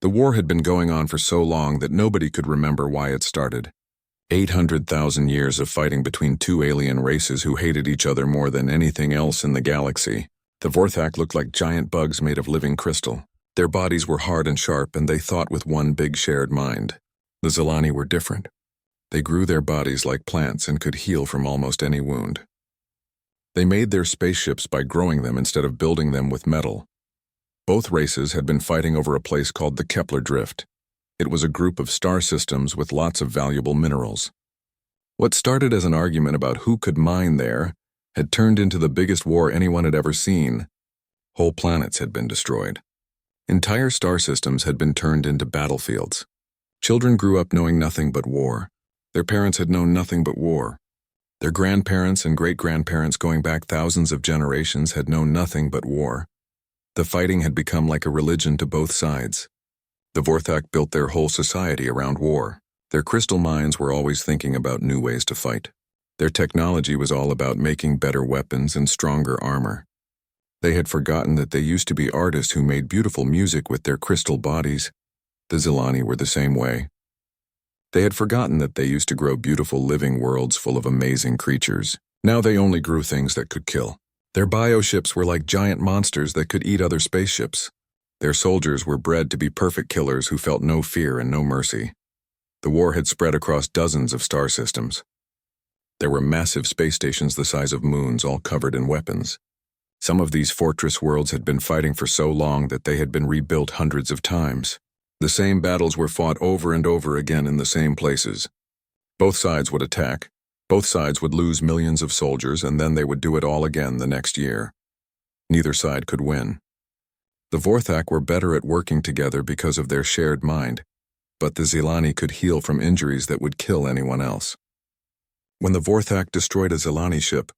The war had been going on for so long that nobody could remember why it started. 800,000 years of fighting between two alien races who hated each other more than anything else in the galaxy. The Vorthak looked like giant bugs made of living crystal. Their bodies were hard and sharp, and they thought with one big shared mind. The Zilani were different. They grew their bodies like plants and could heal from almost any wound. They made their spaceships by growing them instead of building them with metal. Both races had been fighting over a place called the Kepler Drift. It was a group of star systems with lots of valuable minerals. What started as an argument about who could mine there had turned into the biggest war anyone had ever seen. Whole planets had been destroyed. Entire star systems had been turned into battlefields. Children grew up knowing nothing but war. Their parents had known nothing but war. Their grandparents and great-grandparents going back thousands of generations had known nothing but war. The fighting had become like a religion to both sides. The Vorthak built their whole society around war. Their crystal minds were always thinking about new ways to fight. Their technology was all about making better weapons and stronger armor. They had forgotten that they used to be artists who made beautiful music with their crystal bodies. The Zilani were the same way. They had forgotten that they used to grow beautiful living worlds full of amazing creatures. Now they only grew things that could kill. Their bioships were like giant monsters that could eat other spaceships. Their soldiers were bred to be perfect killers who felt no fear and no mercy. The war had spread across dozens of star systems. There were massive space stations the size of moons, all covered in weapons. Some of these fortress worlds had been fighting for so long that they had been rebuilt hundreds of times. The same battles were fought over and over again in the same places. Both sides would attack. Both sides would lose millions of soldiers, and then they would do it all again the next year. Neither side could win. The Vorthak were better at working together because of their shared mind, but the Zilani could heal from injuries that would kill anyone else. When the Vorthak destroyed a Zilani ship,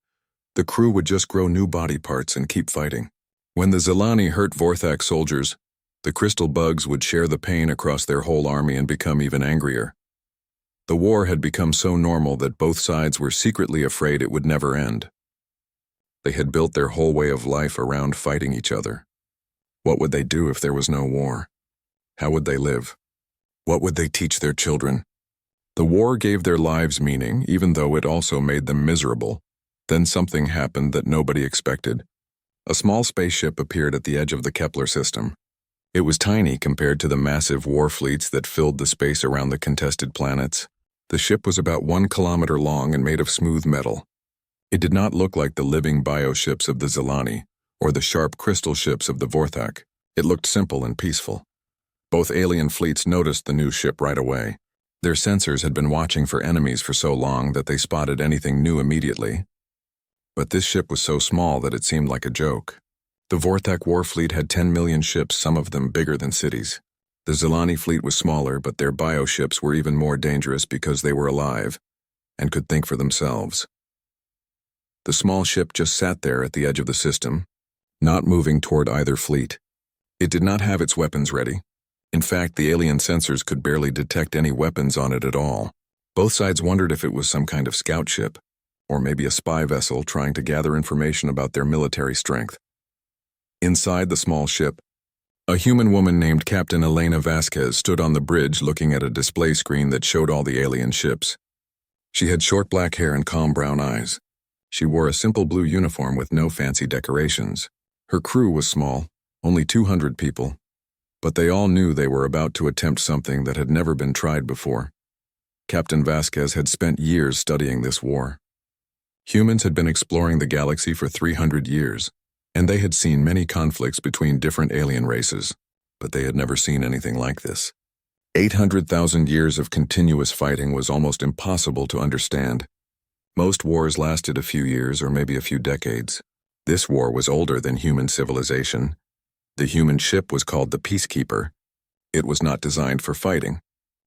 the crew would just grow new body parts and keep fighting. When the Zilani hurt Vorthak soldiers, the crystal bugs would share the pain across their whole army and become even angrier. The war had become so normal that both sides were secretly afraid it would never end. They had built their whole way of life around fighting each other. What would they do if there was no war? How would they live? What would they teach their children? The war gave their lives meaning, even though it also made them miserable. Then something happened that nobody expected. A small spaceship appeared at the edge of the Kepler system. It was tiny compared to the massive war fleets that filled the space around the contested planets. The ship was about 1 kilometer long and made of smooth metal. It did not look like the living bioships of the Zilani or the sharp crystal ships of the Vorthak. It looked simple and peaceful. Both alien fleets noticed the new ship right away. Their sensors had been watching for enemies for so long that they spotted anything new immediately. But this ship was so small that it seemed like a joke. The Vorthak war fleet had 10 million ships, some of them bigger than cities. The Zilani fleet was smaller, but their bioships were even more dangerous because they were alive and could think for themselves. The small ship just sat there at the edge of the system, not moving toward either fleet. It did not have its weapons ready. In fact, the alien sensors could barely detect any weapons on it at all. Both sides wondered if it was some kind of scout ship, or maybe a spy vessel trying to gather information about their military strength. Inside the small ship, a human woman named Captain Elena Vasquez stood on the bridge looking at a display screen that showed all the alien ships. She had short black hair and calm brown eyes. She wore a simple blue uniform with no fancy decorations. Her crew was small, only 200 people, but they all knew they were about to attempt something that had never been tried before. Captain Vasquez had spent years studying this war. Humans had been exploring the galaxy for 300 years, and they had seen many conflicts between different alien races, but they had never seen anything like this. 800,000 years of continuous fighting was almost impossible to understand. Most wars lasted a few years or maybe a few decades. This war was older than human civilization. The human ship was called the Peacekeeper. It was not designed for fighting.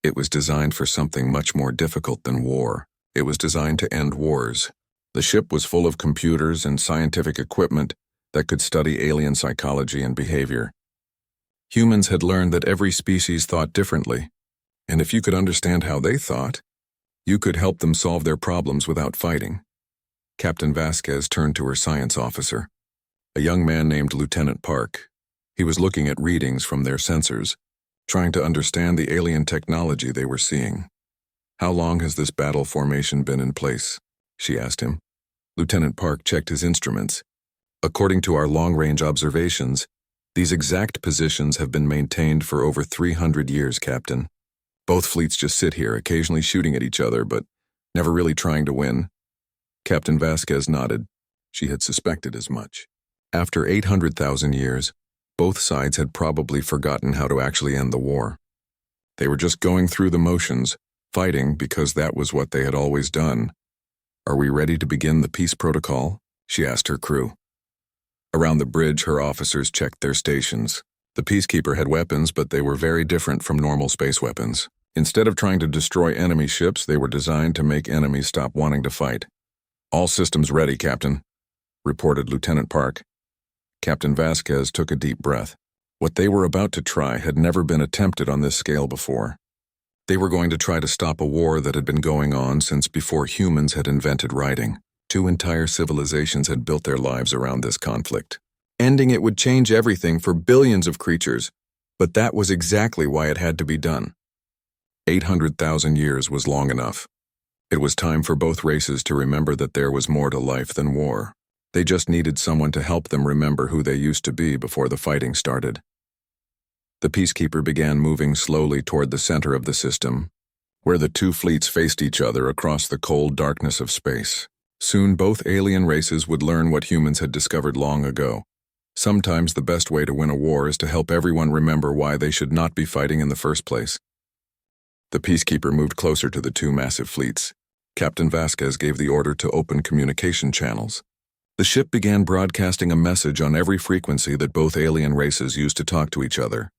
It was designed for something much more difficult than war. It was designed to end wars. The ship was full of computers and scientific equipment that could study alien psychology and behavior. Humans had learned that every species thought differently, and if you could understand how they thought, you could help them solve their problems without fighting. Captain Vasquez turned to her science officer, a young man named Lieutenant Park. He was looking at readings from their sensors. trying to understand the alien technology they were seeing. "How long has this battle formation been in place?" she asked him. Lieutenant Park checked his instruments. "According to our long-range observations, these exact positions have been maintained for over 300 years, Captain. Both fleets just sit here, occasionally shooting at each other, but never really trying to win." Captain Vasquez nodded. She had suspected as much. After 800,000 years, both sides had probably forgotten how to actually end the war. They were just going through the motions, fighting because that was what they had always done. "Are we ready to begin the peace protocol?" she asked her crew. Around the bridge, her officers checked their stations. The Peacekeeper had weapons, but they were very different from normal space weapons. Instead of trying to destroy enemy ships, they were designed to make enemies stop wanting to fight. "All systems ready, Captain," reported Lieutenant Park. Captain Vasquez took a deep breath. What they were about to try had never been attempted on this scale before. They were going to try to stop a war that had been going on since before humans had invented writing. 2 entire civilizations had built their lives around this conflict. Ending it would change everything for billions of creatures, but that was exactly why it had to be done. 800,000 years was long enough. It was time for both races to remember that there was more to life than war. They just needed someone to help them remember who they used to be before the fighting started. The Peacekeeper began moving slowly toward the center of the system, where the 2 fleets faced each other across the cold darkness of space. Soon both alien races would learn what humans had discovered long ago. Sometimes the best way to win a war is to help everyone remember why they should not be fighting in the first place. The Peacekeeper moved closer to the 2 massive fleets. Captain Vasquez gave the order to open communication channels. The ship began broadcasting a message on every frequency that both alien races used to talk to each other.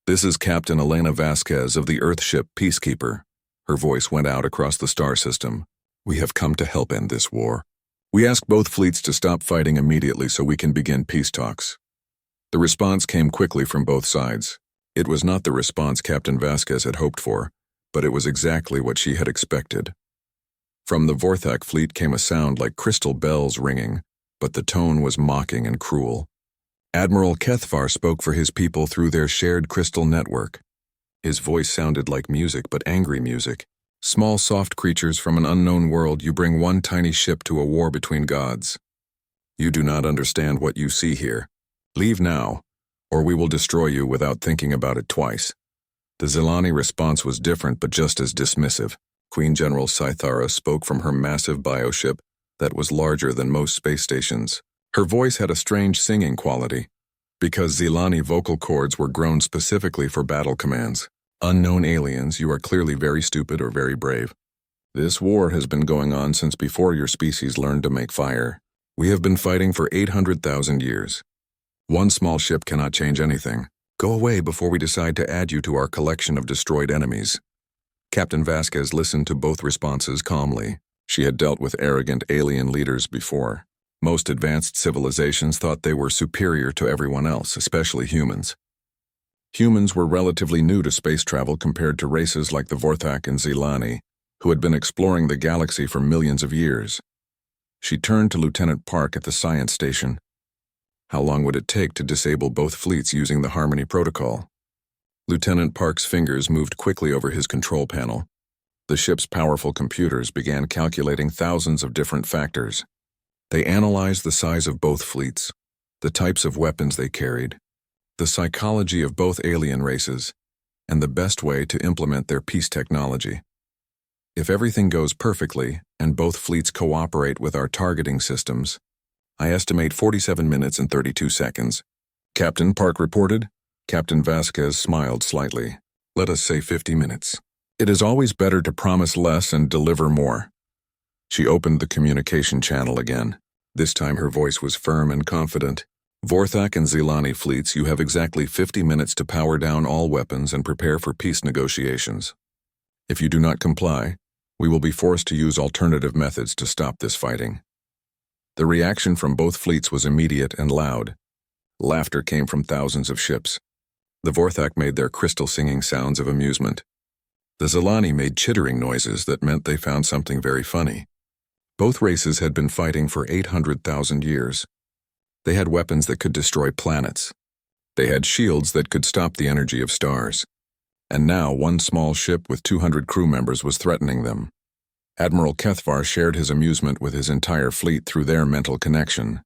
"This is Captain Elena Vasquez of the Earthship Peacekeeper." Her voice went out across the star system. "We have come to help end this war. We ask both fleets to stop fighting immediately so we can begin peace talks." The response came quickly from both sides. It was not the response Captain Vasquez had hoped for, but it was exactly what she had expected. From the Vorthak fleet came a sound like crystal bells ringing, but the tone was mocking and cruel. Admiral Kethvar spoke for his people through their shared crystal network. His voice sounded like music, but angry music. "Small, soft creatures from an unknown world, you bring one tiny ship to a war between gods. You do not understand what you see here. Leave now, or we will destroy you without thinking about it twice." The Zilani response was different, but just as dismissive. Queen General Scythara spoke from her massive bioship that was larger than most space stations. Her voice had a strange singing quality, because Zilani vocal cords were grown specifically for battle commands. "Unknown aliens, you are clearly very stupid or very brave. This war has been going on since before your species learned to make fire. We have been fighting for 800,000 years. One small ship cannot change anything. Go away before we decide to add you to our collection of destroyed enemies." Captain Vasquez listened to both responses calmly. She had dealt with arrogant alien leaders before. Most advanced civilizations thought they were superior to everyone else, especially humans. Humans were relatively new to space travel compared to races like the Vorthak and Zilani, who had been exploring the galaxy for millions of years. She turned to Lieutenant Park at the science station. How long would it take to disable both fleets using the Harmony Protocol? Lieutenant Park's fingers moved quickly over his control panel. The ship's powerful computers began calculating thousands of different factors. They analyzed the size of both fleets, the types of weapons they carried, the psychology of both alien races, and the best way to implement their peace technology. If everything goes perfectly and both fleets cooperate with our targeting systems, I estimate 47 minutes and 32 seconds. Captain Park reported. Captain Vasquez smiled slightly. Let us say 50 minutes. It is always better to promise less and deliver more. She opened the communication channel again. This time her voice was firm and confident. Vorthak and Zilani fleets, you have exactly 50 minutes to power down all weapons and prepare for peace negotiations. If you do not comply, we will be forced to use alternative methods to stop this fighting. The reaction from both fleets was immediate and loud. Laughter came from thousands of ships. The Vorthak made their crystal singing sounds of amusement. The Zilani made chittering noises that meant they found something very funny. Both races had been fighting for 800,000 years. They had weapons that could destroy planets. They had shields that could stop the energy of stars. And now one small ship with 200 crew members was threatening them. Admiral Kethvar shared his amusement with his entire fleet through their mental connection.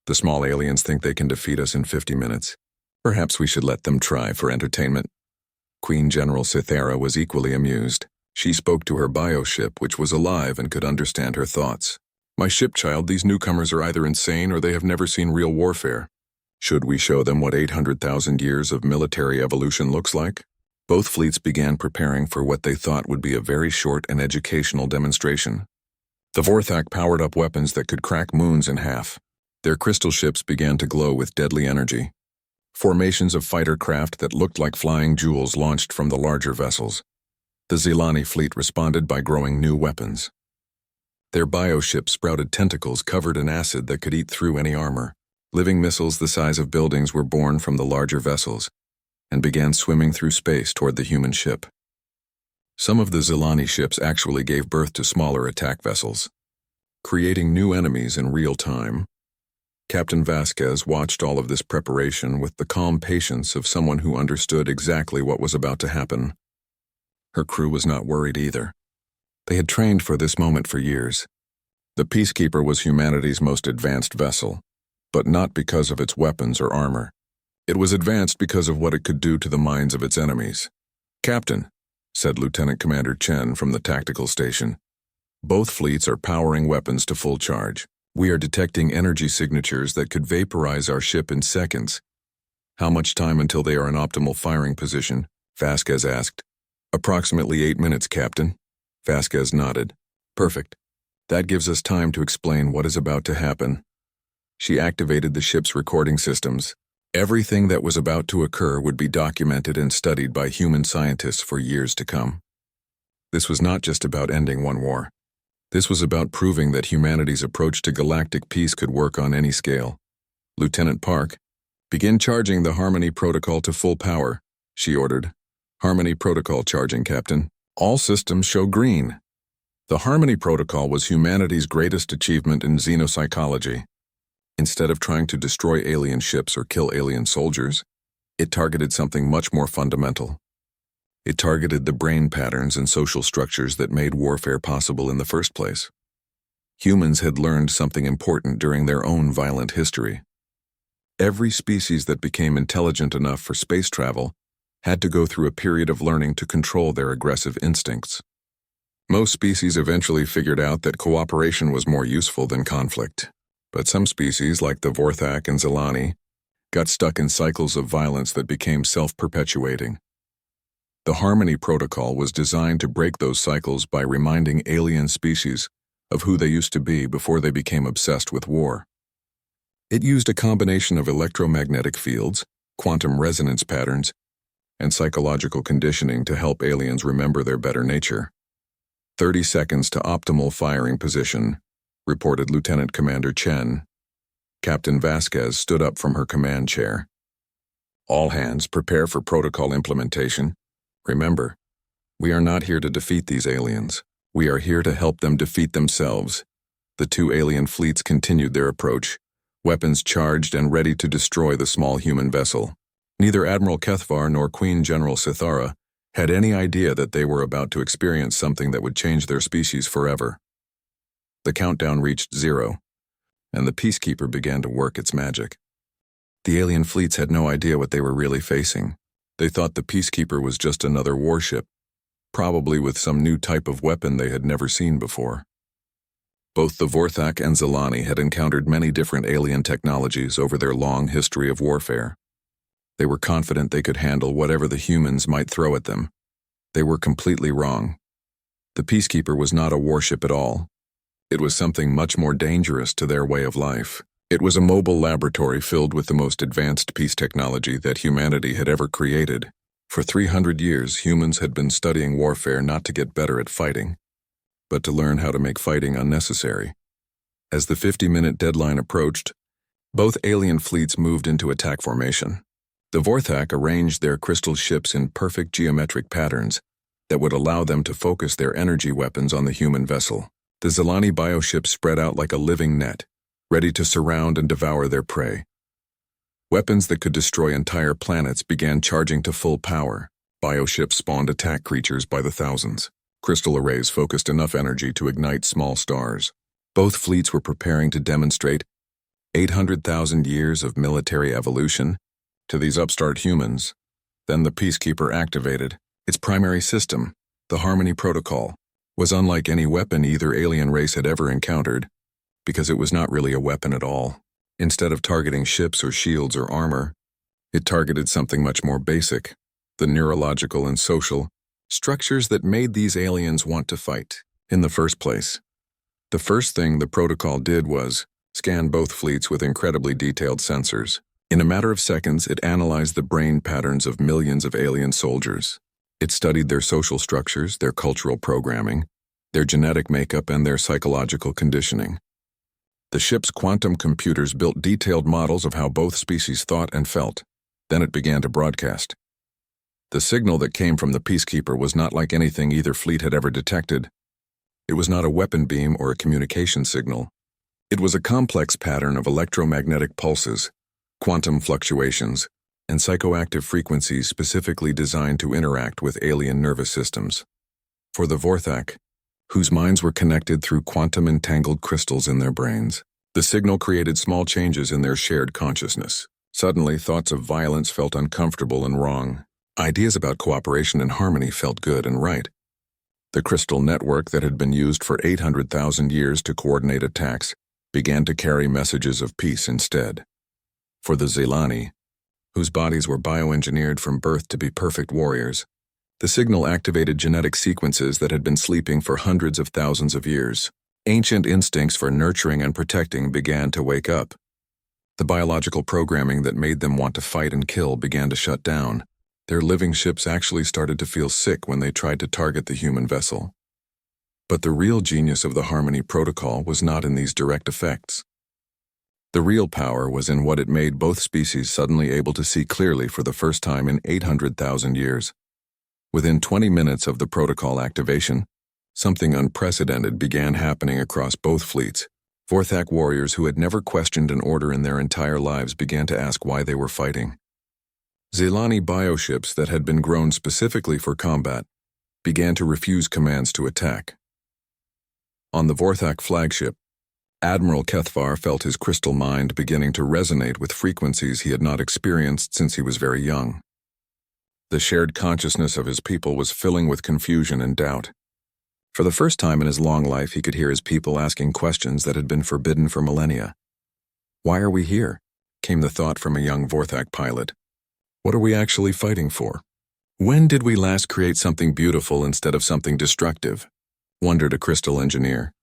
The small aliens think they can defeat us in 50 minutes. Perhaps we should let them try for entertainment. Queen General Cythera was equally amused. She spoke to her bioship, which was alive and could understand her thoughts. My ship, child, these newcomers are either insane or they have never seen real warfare. Should we show them what 800,000 years of military evolution looks like? Both fleets began preparing for what they thought would be a very short and educational demonstration. The Vorthak powered up weapons that could crack moons in half. Their crystal ships began to glow with deadly energy. Formations of fighter craft that looked like flying jewels launched from the larger vessels. The Zilani fleet responded by growing new weapons. Their bioships sprouted tentacles covered in acid that could eat through any armor. Living missiles the size of buildings were born from the larger vessels and began swimming through space toward the human ship. Some of the Zilani ships actually gave birth to smaller attack vessels, creating new enemies in real time. Captain Vasquez watched all of this preparation with the calm patience of someone who understood exactly what was about to happen. Her crew was not worried either. They had trained for this moment for years. The Peacekeeper was humanity's most advanced vessel, but not because of its weapons or armor. It was advanced because of what it could do to the minds of its enemies. "Captain," said Lieutenant Commander Chen from the tactical station, "both fleets are powering weapons to full charge. We are detecting energy signatures that could vaporize our ship in seconds." "How much time until they are in optimal firing position?" Vasquez asked. "Approximately 8 minutes, Captain." Vasquez nodded. "Perfect. That gives us time to explain what is about to happen." She activated the ship's recording systems. Everything that was about to occur would be documented and studied by human scientists for years to come. This was not just about ending one war. This was about proving that humanity's approach to galactic peace could work on any scale. "Lieutenant Park, begin charging the Harmony Protocol to full power," she ordered. "Harmony Protocol charging, Captain. All systems show green." The Harmony Protocol was humanity's greatest achievement in xenopsychology. Instead of trying to destroy alien ships or kill alien soldiers, it targeted something much more fundamental. It targeted the brain patterns and social structures that made warfare possible in the first place. Humans had learned something important during their own violent history. Every species that became intelligent enough for space travel had to go through a period of learning to control their aggressive instincts. Most species eventually figured out that cooperation was more useful than conflict, but some species, like the Vorthak and Zilani, got stuck in cycles of violence that became self-perpetuating. The Harmony Protocol was designed to break those cycles by reminding alien species of who they used to be before they became obsessed with war. It used a combination of electromagnetic fields, quantum resonance patterns, and psychological conditioning to help aliens remember their better nature. 30 seconds to optimal firing position, reported Lieutenant Commander Chen. Captain Vasquez stood up from her command chair. "All hands, prepare for protocol implementation. Remember, we are not here to defeat these aliens. We are here to help them defeat themselves." The two alien fleets continued their approach, weapons charged and ready to destroy the small human vessel. Neither Admiral Kethvar nor Queen General Cythera had any idea that they were about to experience something that would change their species forever. The countdown reached 0, and the Peacekeeper began to work its magic. The alien fleets had no idea what they were really facing. They thought the Peacekeeper was just another warship, probably with some new type of weapon they had never seen before. Both the Vorthak and Zilani had encountered many different alien technologies over their long history of warfare. They were confident they could handle whatever the humans might throw at them. They were completely wrong. The Peacekeeper was not a warship at all. It was something much more dangerous to their way of life. It was a mobile laboratory filled with the most advanced peace technology that humanity had ever created. For 300 years, humans had been studying warfare not to get better at fighting, but to learn how to make fighting unnecessary. As the 50-minute deadline approached, both alien fleets moved into attack formation. The Vorthak arranged their crystal ships in perfect geometric patterns that would allow them to focus their energy weapons on the human vessel. The Zilani bioships spread out like a living net, ready to surround and devour their prey. Weapons that could destroy entire planets began charging to full power. Bioships spawned attack creatures by the thousands. Crystal arrays focused enough energy to ignite small stars. Both fleets were preparing to demonstrate 800,000 years of military evolution to these upstart humans. Then the Peacekeeper activated. Its primary system, the Harmony Protocol, was unlike any weapon either alien race had ever encountered, because it was not really a weapon at all. Instead of targeting ships or shields or armor, it targeted something much more basic, the neurological and social structures that made these aliens want to fight in the first place. The first thing the protocol did was scan both fleets with incredibly detailed sensors. In a matter of seconds, it analyzed the brain patterns of millions of alien soldiers. It studied their social structures, their cultural programming, their genetic makeup, and their psychological conditioning. The ship's quantum computers built detailed models of how both species thought and felt. Then it began to broadcast. The signal that came from the Peacekeeper was not like anything either fleet had ever detected. It was not a weapon beam or a communication signal. It was a complex pattern of electromagnetic pulses, quantum fluctuations, and psychoactive frequencies specifically designed to interact with alien nervous systems. For the Vorthak, whose minds were connected through quantum-entangled crystals in their brains, the signal created small changes in their shared consciousness. Suddenly, thoughts of violence felt uncomfortable and wrong. Ideas about cooperation and harmony felt good and right. The crystal network that had been used for 800,000 years to coordinate attacks began to carry messages of peace instead. For the Zelani, whose bodies were bioengineered from birth to be perfect warriors, the signal activated genetic sequences that had been sleeping for hundreds of thousands of years. Ancient instincts for nurturing and protecting began to wake up. The biological programming that made them want to fight and kill began to shut down. Their living ships actually started to feel sick when they tried to target the human vessel. But the real genius of the Harmony Protocol was not in these direct effects. The real power was in what it made both species suddenly able to see clearly for the first time in 800,000 years. Within 20 minutes of the protocol activation, something unprecedented began happening across both fleets. Vorthak warriors who had never questioned an order in their entire lives began to ask why they were fighting. Zelani bioships that had been grown specifically for combat began to refuse commands to attack. On the Vorthak flagship, Admiral Kethvar felt his crystal mind beginning to resonate with frequencies he had not experienced since he was very young. The shared consciousness of his people was filling with confusion and doubt. For the first time in his long life, he could hear his people asking questions that had been forbidden for millennia. "Why are we here?" came the thought from a young Vorthak pilot. "What are we actually fighting for? When did we last create something beautiful instead of something destructive?" wondered a crystal engineer.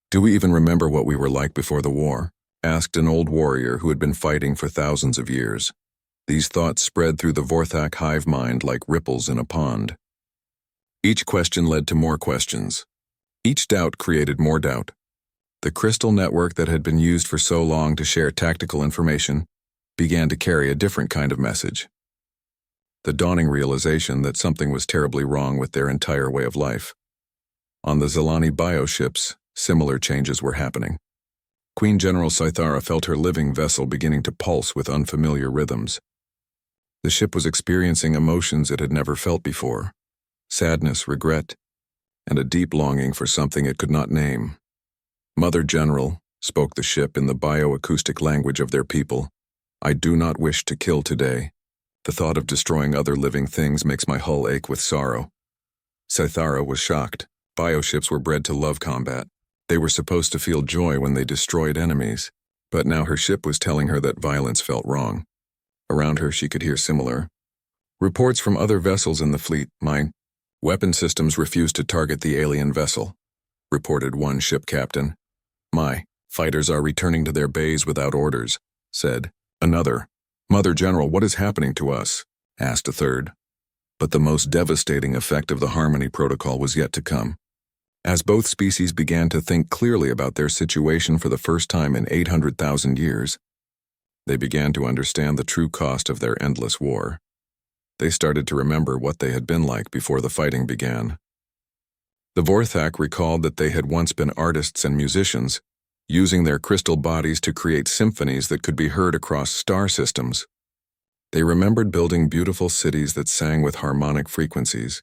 "Do we even remember what we were like before the war?" asked an old warrior who had been fighting for thousands of years. These thoughts spread through the Vorthak hive mind like ripples in a pond. Each question led to more questions. Each doubt created more doubt. The crystal network that had been used for so long to share tactical information began to carry a different kind of message. The dawning realization that something was terribly wrong with their entire way of life. On the Zelani bioships, similar changes were happening. Queen General Scythara felt her living vessel beginning to pulse with unfamiliar rhythms. The ship was experiencing emotions it had never felt before: sadness, regret, and a deep longing for something it could not name. "Mother General," spoke the ship in the bioacoustic language of their people, "I do not wish to kill today. The thought of destroying other living things makes my hull ache with sorrow." Scythara was shocked. Bioships were bred to love combat. They were supposed to feel joy when they destroyed enemies. But now her ship was telling her that violence felt wrong. Around her she could hear similar reports from other vessels in the fleet. "My weapon systems refuse to target the alien vessel," reported one ship captain. "My fighters are returning to their bays without orders," said another. "Mother General, what is happening to us?" asked a third. But the most devastating effect of the Harmony Protocol was yet to come. As both species began to think clearly about their situation for the first time in 800,000 years, they began to understand the true cost of their endless war. They started to remember what they had been like before the fighting began. The Vorthak recalled that they had once been artists and musicians, using their crystal bodies to create symphonies that could be heard across star systems. They remembered building beautiful cities that sang with harmonic frequencies,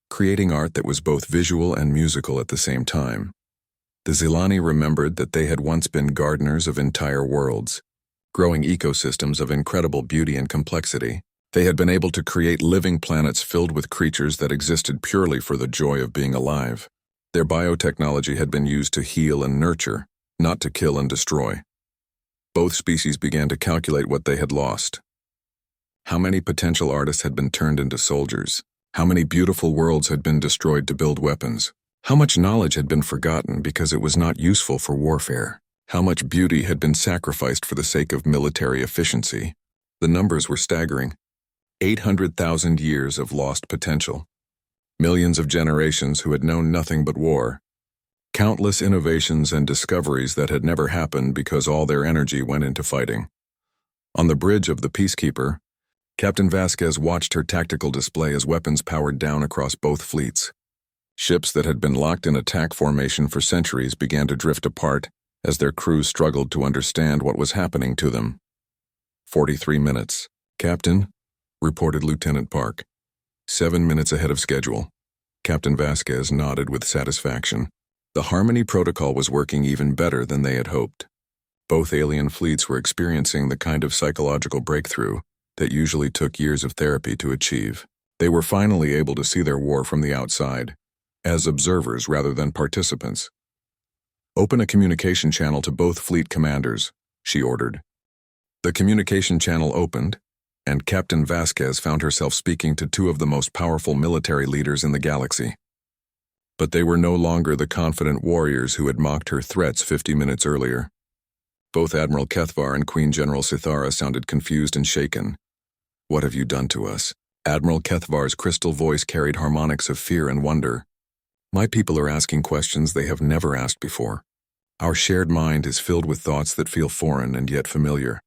creating art that was both visual and musical at the same time. The Zilani remembered that they had once been gardeners of entire worlds, growing ecosystems of incredible beauty and complexity. They had been able to create living planets filled with creatures that existed purely for the joy of being alive. Their biotechnology had been used to heal and nurture, not to kill and destroy. Both species began to calculate what they had lost. How many potential artists had been turned into soldiers? How many beautiful worlds had been destroyed to build weapons? How much knowledge had been forgotten because it was not useful for warfare? How much beauty had been sacrificed for the sake of military efficiency? The numbers were staggering. 800,000 years of lost potential. Millions of generations who had known nothing but war. Countless innovations and discoveries that had never happened because all their energy went into fighting. On the bridge of the Peacekeeper, Captain Vasquez watched her tactical display as weapons powered down across both fleets. Ships that had been locked in attack formation for centuries began to drift apart as their crews struggled to understand what was happening to them. 43 minutes. Captain, reported Lieutenant Park. 7 minutes ahead of schedule. Captain Vasquez nodded with satisfaction. The Harmony Protocol was working even better than they had hoped. Both alien fleets were experiencing the kind of psychological breakthrough that usually took years of therapy to achieve. They were finally able to see their war from the outside, as observers rather than participants. Open a communication channel to both fleet commanders, she ordered. The communication channel opened, and Captain Vasquez found herself speaking to two of the most powerful military leaders in the galaxy. But they were no longer the confident warriors who had mocked her threats 50 minutes earlier. Both Admiral Kethvar and Queen General Sithara sounded confused and shaken. What have you done to us? Admiral Kethvar's crystal voice carried harmonics of fear and wonder. My people are asking questions they have never asked before. Our shared mind is filled with thoughts that feel foreign and yet familiar.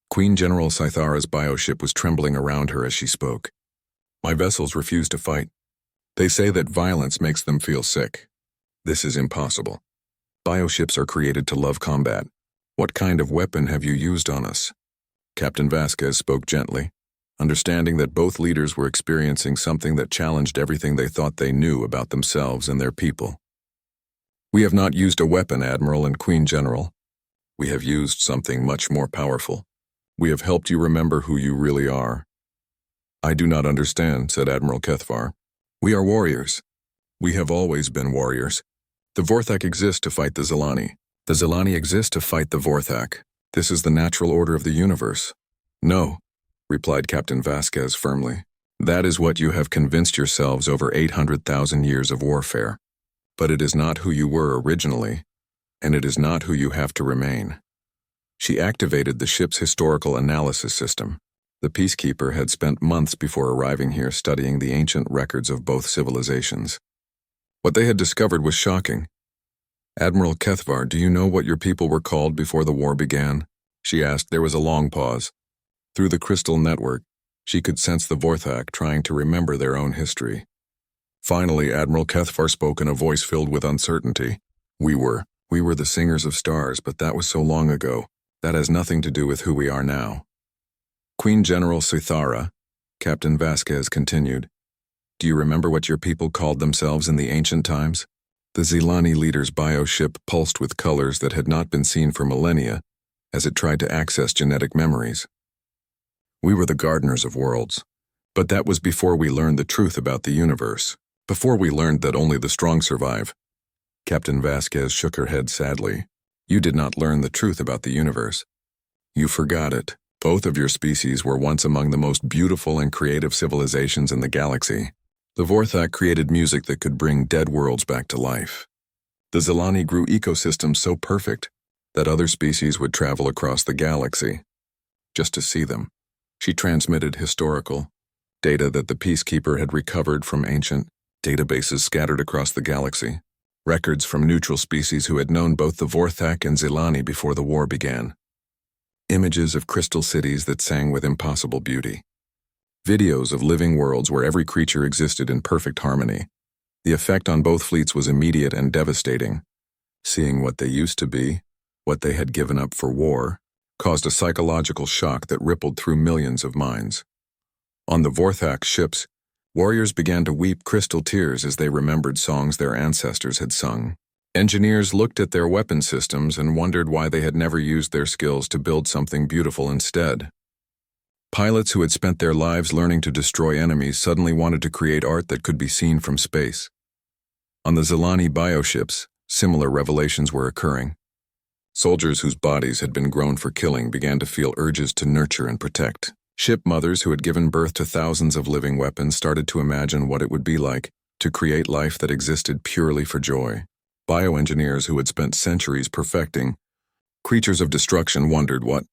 Queen General Sithara's bioship was trembling around her as she spoke. My vessels refuse to fight. They say that violence makes them feel sick. This is impossible. Bioships are created to love combat. What kind of weapon have you used on us? Captain Vasquez spoke gently, understanding that both leaders were experiencing something that challenged everything they thought they knew about themselves and their people. We have not used a weapon, Admiral and Queen General. We have used something much more powerful. We have helped you remember who you really are. I do not understand, said Admiral Kethvar. We are warriors. We have always been warriors. The Vorthak exist to fight the Zilani. The Zilani exist to fight the Vorthak. This is the natural order of the universe. No, replied Captain Vasquez firmly. That is what you have convinced yourselves over 800,000 years of warfare. But it is not who you were originally, and it is not who you have to remain. She activated the ship's historical analysis system. The Peacekeeper had spent months before arriving here studying the ancient records of both civilizations. What they had discovered was shocking. Admiral Kethvar, do you know what your people were called before the war began? She asked. There was a long pause. Through the crystal network, she could sense the Vorthak trying to remember their own history. Finally, Admiral Kethvar spoke in a voice filled with uncertainty. We were the singers of stars, but that was so long ago. That has nothing to do with who we are now. Queen General Sithara, Captain Vasquez continued. Do you remember what your people called themselves in the ancient times? The Zilani leader's bioship pulsed with colors that had not been seen for millennia as it tried to access genetic memories. We were the gardeners of worlds, but that was before we learned the truth about the universe, before we learned that only the strong survive. Captain Vasquez shook her head sadly. You did not learn the truth about the universe. You forgot it. Both of your species were once among the most beautiful and creative civilizations in the galaxy. The Vorthak created music that could bring dead worlds back to life. The Zilani grew ecosystems so perfect that other species would travel across the galaxy just to see them. She transmitted historical data that the Peacekeeper had recovered from ancient databases scattered across the galaxy, records from neutral species who had known both the Vorthak and Zilani before the war began. Images of crystal cities that sang with impossible beauty. Videos of living worlds where every creature existed in perfect harmony. The effect on both fleets was immediate and devastating. Seeing what they used to be, what they had given up for war, caused a psychological shock that rippled through millions of minds. On the Vorthak ships, warriors began to weep crystal tears as they remembered songs their ancestors had sung. Engineers looked at their weapon systems and wondered why they had never used their skills to build something beautiful instead. Pilots who had spent their lives learning to destroy enemies suddenly wanted to create art that could be seen from space. On the Zelani bioships, similar revelations were occurring. Soldiers whose bodies had been grown for killing began to feel urges to nurture and protect. Ship mothers who had given birth to thousands of living weapons started to imagine what it would be like to create life that existed purely for joy. Bioengineers who had spent centuries perfecting creatures of destruction wondered what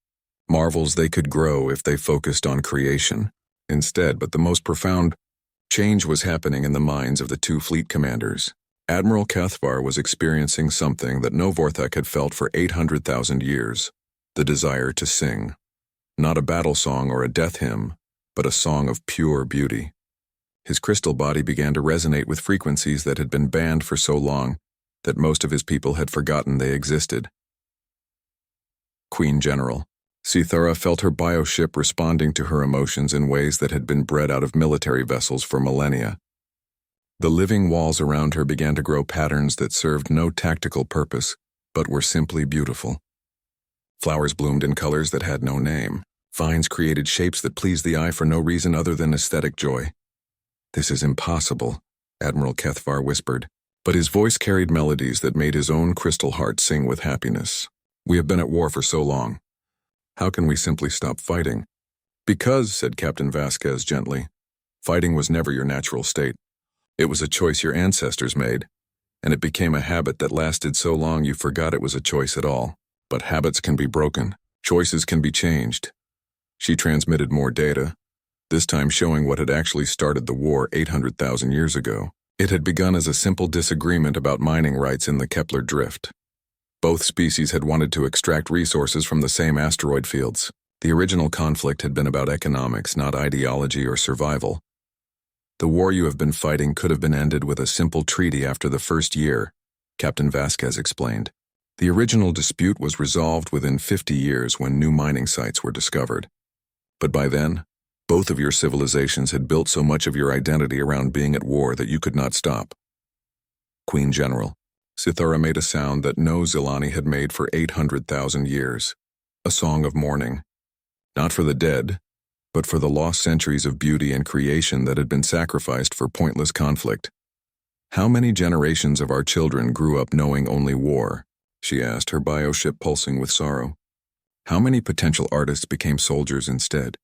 marvels they could grow if they focused on creation instead. But the most profound change was happening in the minds of the two fleet commanders. Admiral Cathvar was experiencing something that no Vorthak had felt for 800,000 years, the desire to sing. Not a battle song or a death hymn, but a song of pure beauty. His crystal body began to resonate with frequencies that had been banned for so long that most of his people had forgotten they existed. Queen General Sithara felt her bioship responding to her emotions in ways that had been bred out of military vessels for millennia. The living walls around her began to grow patterns that served no tactical purpose, but were simply beautiful. Flowers bloomed in colors that had no name. Vines created shapes that pleased the eye for no reason other than aesthetic joy. "This is impossible," Admiral Cathvar whispered, but his voice carried melodies that made his own crystal heart sing with happiness. "We have been at war for so long. How can we simply stop fighting?" "Because," said Captain Vasquez gently, "fighting was never your natural state. It was a choice your ancestors made, and it became a habit that lasted so long you forgot it was a choice at all. But habits can be broken. Choices can be changed." She transmitted more data, this time showing what had actually started the war 800,000 years ago. It had begun as a simple disagreement about mining rights in the Kepler Drift. Both species had wanted to extract resources from the same asteroid fields. The original conflict had been about economics, not ideology or survival. "The war you have been fighting could have been ended with a simple treaty after the first year," Captain Vasquez explained. "The original dispute was resolved within 50 years when new mining sites were discovered. But by then, both of your civilizations had built so much of your identity around being at war that you could not stop." Queen General Sithara made a sound that no Zelani had made for 800,000 years, a song of mourning, not for the dead, but for the lost centuries of beauty and creation that had been sacrificed for pointless conflict. "How many generations of our children grew up knowing only war?" she asked, her bioship pulsing with sorrow. "How many potential artists became soldiers instead?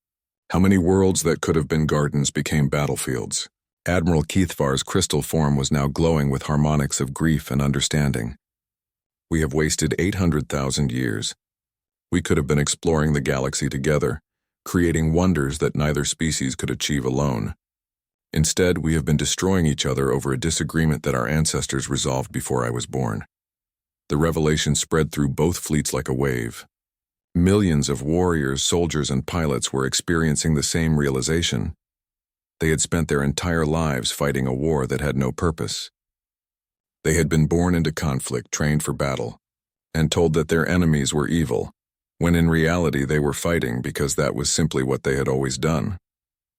How many worlds that could have been gardens became battlefields?" Admiral Cathvar's crystal form was now glowing with harmonics of grief and understanding. "We have wasted 800,000 years. We could have been exploring the galaxy together, creating wonders that neither species could achieve alone. Instead, we have been destroying each other over a disagreement that our ancestors resolved before I was born." The revelation spread through both fleets like a wave. Millions of warriors, soldiers, and pilots were experiencing the same realization. They had spent their entire lives fighting a war that had no purpose. They had been born into conflict, trained for battle, and told that their enemies were evil, when in reality they were fighting because that was simply what they had always done.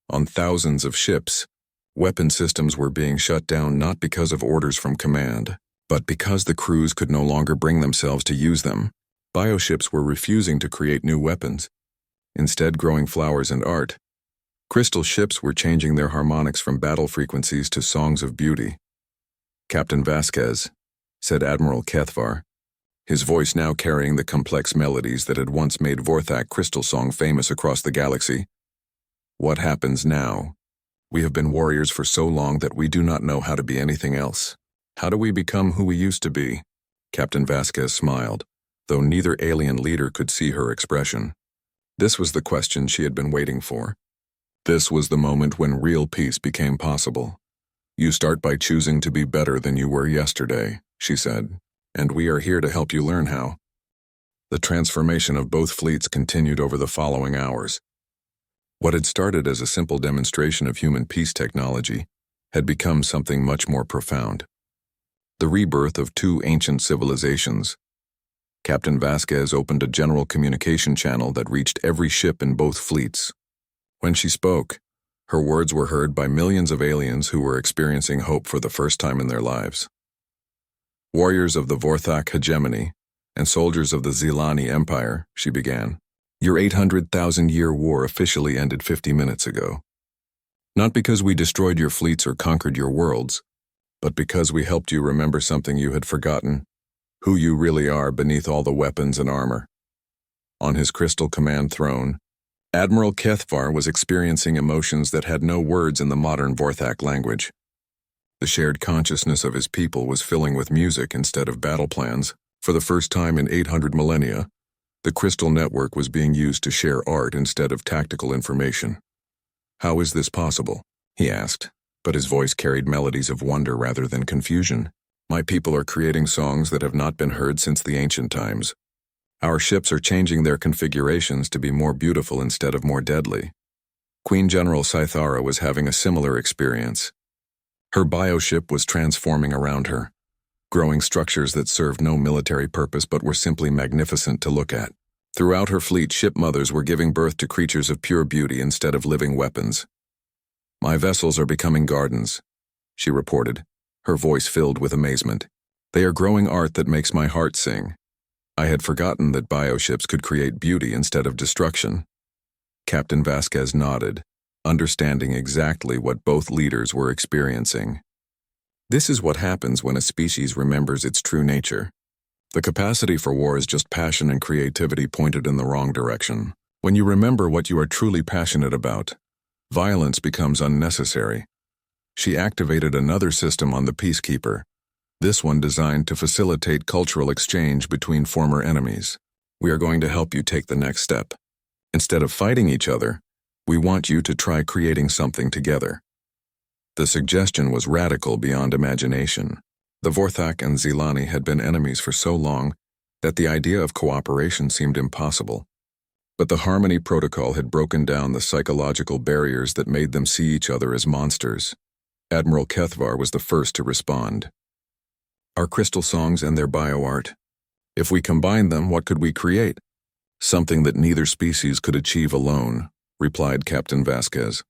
On thousands of ships, weapon systems were being shut down not because of orders from command, but because the crews could no longer bring themselves to use them. Bioships were refusing to create new weapons, instead growing flowers and art. Crystal ships were changing their harmonics from battle frequencies to songs of beauty. "Captain Vasquez," said Admiral Cathvar, his voice now carrying the complex melodies that had once made Vorthak Crystal Song famous across the galaxy. "What happens now? We have been warriors for so long that we do not know how to be anything else. How do we become who we used to be?" Captain Vasquez smiled, though neither alien leader could see her expression. This was the question she had been waiting for. This was the moment when real peace became possible. "You start by choosing to be better than you were yesterday," she said, "and we are here to help you learn how." The transformation of both fleets continued over the following hours. What had started as a simple demonstration of human peace technology had become something much more profound. the rebirth of two ancient civilizations. Captain Vasquez opened a general communication channel that reached every ship in both fleets. When she spoke, her words were heard by millions of aliens who were experiencing hope for the first time in their lives. Warriors of the Vorthak hegemony and soldiers of the Zilani Empire, she began, your 800,000-year war officially ended 50 minutes ago. Not because we destroyed your fleets or conquered your worlds, but because we helped you remember something you had forgotten, who you really are beneath all the weapons and armor. On his crystal command throne, Admiral Kethvar was experiencing emotions that had no words in the modern Vorthak language. The shared consciousness of his people was filling with music instead of battle plans. For the first time in 800 millennia, the crystal network was being used to share art instead of tactical information. How is this possible? He asked, but his voice carried melodies of wonder rather than confusion. My people are creating songs that have not been heard since the ancient times. Our ships are changing their configurations to be more beautiful instead of more deadly. Queen General Scythara was having a similar experience. Her bioship was transforming around her, growing structures that served no military purpose but were simply magnificent to look at. Throughout her fleet, ship mothers were giving birth to creatures of pure beauty instead of living weapons. My vessels are becoming gardens, she reported, her voice filled with amazement. They are growing art that makes my heart sing. I had forgotten that bioships could create beauty instead of destruction. Captain Vasquez nodded, understanding exactly what both leaders were experiencing. This is what happens when a species remembers its true nature. The capacity for war is just passion and creativity pointed in the wrong direction. When you remember what you are truly passionate about, violence becomes unnecessary. She activated another system on the Peacekeeper, this one designed to facilitate cultural exchange between former enemies. We are going to help you take the next step. Instead of fighting each other, we want you to try creating something together. The suggestion was radical beyond imagination. The Vorthak and Zilani had been enemies for so long that the idea of cooperation seemed impossible. But the Harmony Protocol had broken down the psychological barriers that made them see each other as monsters. Admiral Kethvar was the first to respond. Our crystal songs and their bioart. If we combined them, what could we create? Something that neither species could achieve alone, replied Captain Vasquez.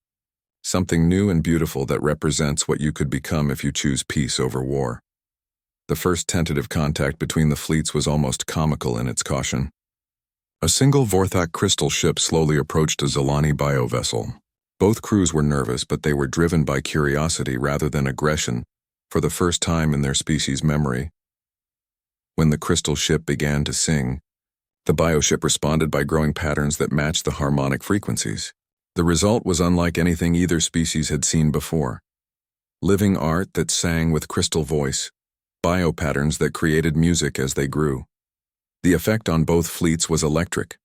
Something new and beautiful that represents what you could become if you choose peace over war. The first tentative contact between the fleets was almost comical in its caution. A single Vorthak crystal ship slowly approached a Zilani biovessel. Both crews were nervous, but they were driven by curiosity rather than aggression, for the first time in their species' memory. When the crystal ship began to sing, the bioship responded by growing patterns that matched the harmonic frequencies. The result was unlike anything either species had seen before. Living art that sang with crystal voice, biopatterns that created music as they grew. The effect on both fleets was electric.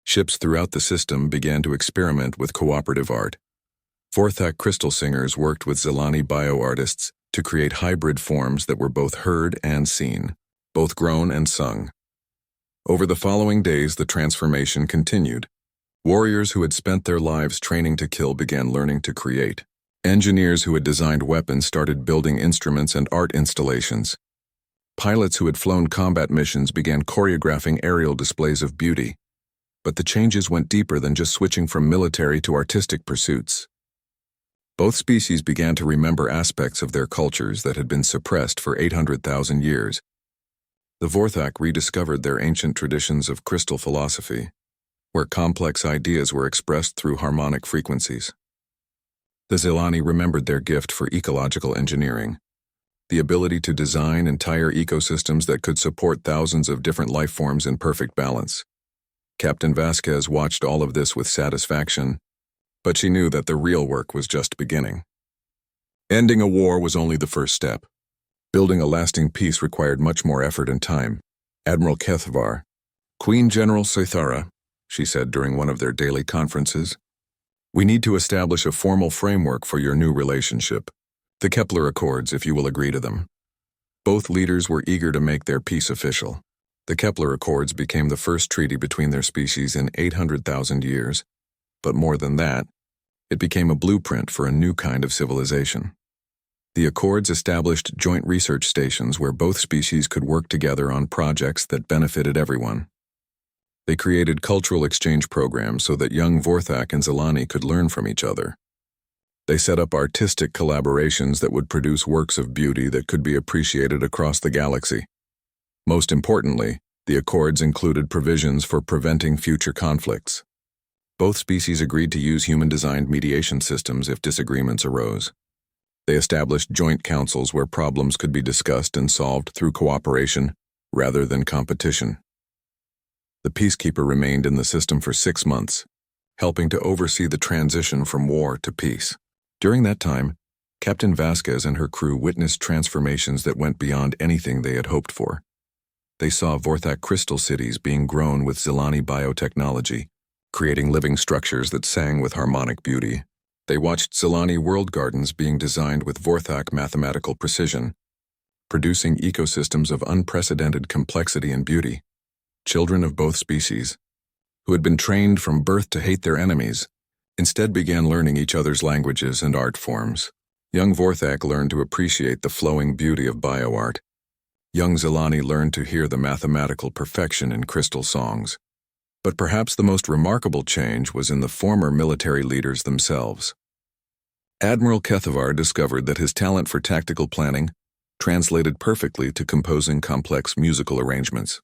Ships throughout the system began to experiment with cooperative art. Vorthak crystal singers worked with Zilani bioartists to create hybrid forms that were both heard and seen, both grown and sung. Over the following days, the transformation continued. Warriors who had spent their lives training to kill began learning to create. Engineers who had designed weapons started building instruments and art installations. Pilots who had flown combat missions began choreographing aerial displays of beauty. But the changes went deeper than just switching from military to artistic pursuits. Both species began to remember aspects of their cultures that had been suppressed for 800,000 years. The Vorthak rediscovered their ancient traditions of crystal philosophy, where complex ideas were expressed through harmonic frequencies. The Zilani remembered their gift for ecological engineering, the ability to design entire ecosystems that could support thousands of different life forms in perfect balance. Captain Vasquez watched all of this with satisfaction, but she knew that the real work was just beginning. Ending a war was only the first step. Building a lasting peace required much more effort and time. Admiral Kethvar, Queen General Scythara, she said during one of their daily conferences, we need to establish a formal framework for your new relationship, the Kepler Accords, if you will agree to them. Both leaders were eager to make their peace official. The Kepler Accords became the first treaty between their species in 800,000 years, but more than that, it became a blueprint for a new kind of civilization. The Accords established joint research stations where both species could work together on projects that benefited everyone. They created cultural exchange programs so that young Vorthak and Zelani could learn from each other. They set up artistic collaborations that would produce works of beauty that could be appreciated across the galaxy. Most importantly, the Accords included provisions for preventing future conflicts. Both species agreed to use human-designed mediation systems if disagreements arose. They established joint councils where problems could be discussed and solved through cooperation rather than competition. The Peacekeeper remained in the system for 6 months, helping to oversee the transition from war to peace. During that time, Captain Vasquez and her crew witnessed transformations that went beyond anything they had hoped for. They saw Vorthak crystal cities being grown with Zelani biotechnology, creating living structures that sang with harmonic beauty. They watched Zelani world gardens being designed with Vorthak mathematical precision, producing ecosystems of unprecedented complexity and beauty. Children of both species, who had been trained from birth to hate their enemies, instead began learning each other's languages and art forms. Young Vorthak learned to appreciate the flowing beauty of bioart. Young Zelani learned to hear the mathematical perfection in crystal songs. But perhaps the most remarkable change was in the former military leaders themselves. Admiral Kethavar discovered that his talent for tactical planning translated perfectly to composing complex musical arrangements.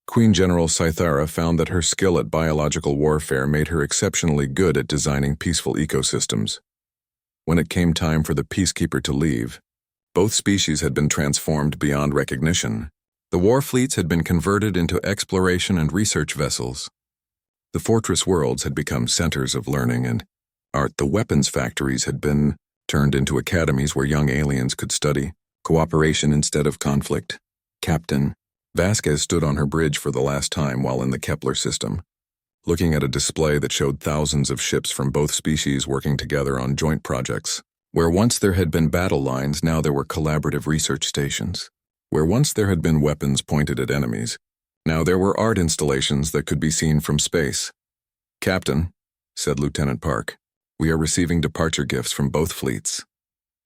Queen General Scythara found that her skill at biological warfare made her exceptionally good at designing peaceful ecosystems. When it came time for the Peacekeeper to leave, both species had been transformed beyond recognition. The war fleets had been converted into exploration and research vessels. The fortress worlds had become centers of learning and art. The weapons factories had been turned into academies where young aliens could study cooperation instead of conflict. Captain Vasquez stood on her bridge for the last time while in the Kepler system, looking at a display that showed thousands of ships from both species working together on joint projects. Where once there had been battle lines, now there were collaborative research stations. Where once there had been weapons pointed at enemies, now there were art installations that could be seen from space. "Captain," said Lieutenant Park, "we are receiving departure gifts from both fleets."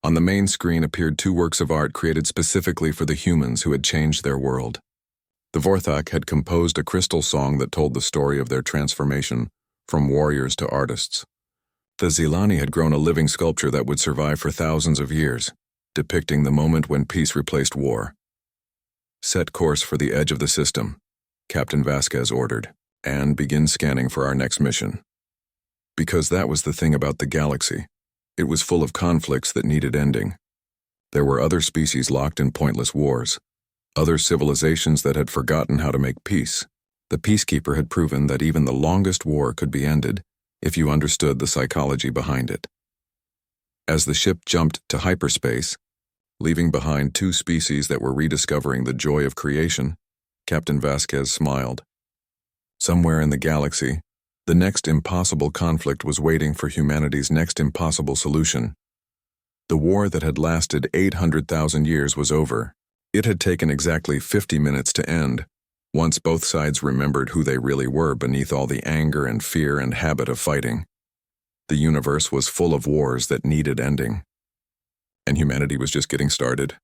On the main screen appeared 2 works of art created specifically for the humans who had changed their world. The Vorthak had composed a crystal song that told the story of their transformation from warriors to artists. The Zelani had grown a living sculpture that would survive for thousands of years, depicting the moment when peace replaced war. "Set course for the edge of the system," Captain Vasquez ordered, "and begin scanning for our next mission." Because that was the thing about the galaxy. It was full of conflicts that needed ending. There were other species locked in pointless wars, other civilizations that had forgotten how to make peace. The Peacekeeper had proven that even the longest war could be ended if you understood the psychology behind it. As the ship jumped to hyperspace, leaving behind 2 species that were rediscovering the joy of creation, Captain Vasquez smiled. Somewhere in the galaxy, the next impossible conflict was waiting for humanity's next impossible solution. The war that had lasted 800,000 years was over. It had taken exactly 50 minutes to end, once both sides remembered who they really were beneath all the anger and fear and habit of fighting. The universe was full of wars that needed ending. And humanity was just getting started.